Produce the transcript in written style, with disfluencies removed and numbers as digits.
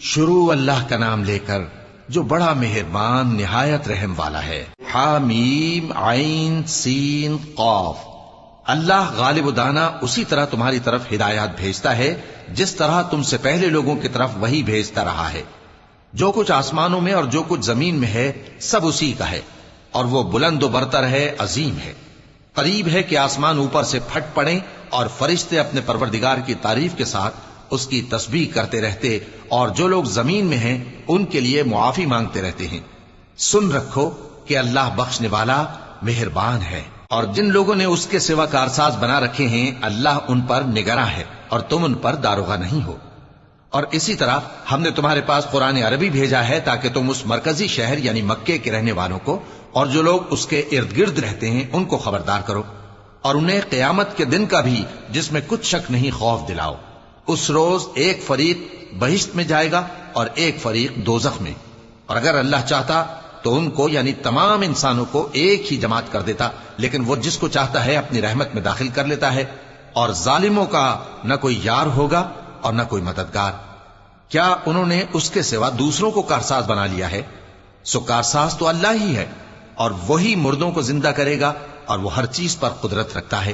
شروع اللہ کا نام لے کر جو بڑا مہربان نہایت رحم والا ہے۔ حامیم عین سین قاف۔ اللہ غالب و دانا اسی طرح تمہاری طرف ہدایات بھیجتا ہے جس طرح تم سے پہلے لوگوں کی طرف وہی بھیجتا رہا ہے۔ جو کچھ آسمانوں میں اور جو کچھ زمین میں ہے سب اسی کا ہے، اور وہ بلند و برتر ہے، عظیم ہے۔ قریب ہے کہ آسمان اوپر سے پھٹ پڑیں اور فرشتے اپنے پروردگار کی تعریف کے ساتھ اس کی تسبیح کرتے رہتے، اور جو لوگ زمین میں ہیں ان کے لیے معافی مانگتے رہتے ہیں۔ سن رکھو کہ اللہ بخشنے والا مہربان ہے، اور جن لوگوں نے اس کے سوا کارساز بنا رکھے ہیں اللہ ان پر نگراں ہے، اور تم ان پر داروغہ نہیں ہو۔ اور اسی طرح ہم نے تمہارے پاس قرآن عربی بھیجا ہے تاکہ تم اس مرکزی شہر یعنی مکے کے رہنے والوں کو اور جو لوگ اس کے ارد گرد رہتے ہیں ان کو خبردار کرو، اور انہیں قیامت کے دن کا بھی جس میں کچھ شک نہیں خوف دلاؤ۔ اس روز ایک فریق بہشت میں جائے گا اور ایک فریق دوزخ میں، اور اگر اللہ چاہتا تو ان کو یعنی تمام انسانوں کو ایک ہی جماعت کر دیتا، لیکن وہ جس کو چاہتا ہے اپنی رحمت میں داخل کر لیتا ہے، اور ظالموں کا نہ کوئی یار ہوگا اور نہ کوئی مددگار۔ کیا انہوں نے اس کے سوا دوسروں کو کارساز بنا لیا ہے؟ سو کارساز تو اللہ ہی ہے، اور وہی مردوں کو زندہ کرے گا، اور وہ ہر چیز پر قدرت رکھتا ہے۔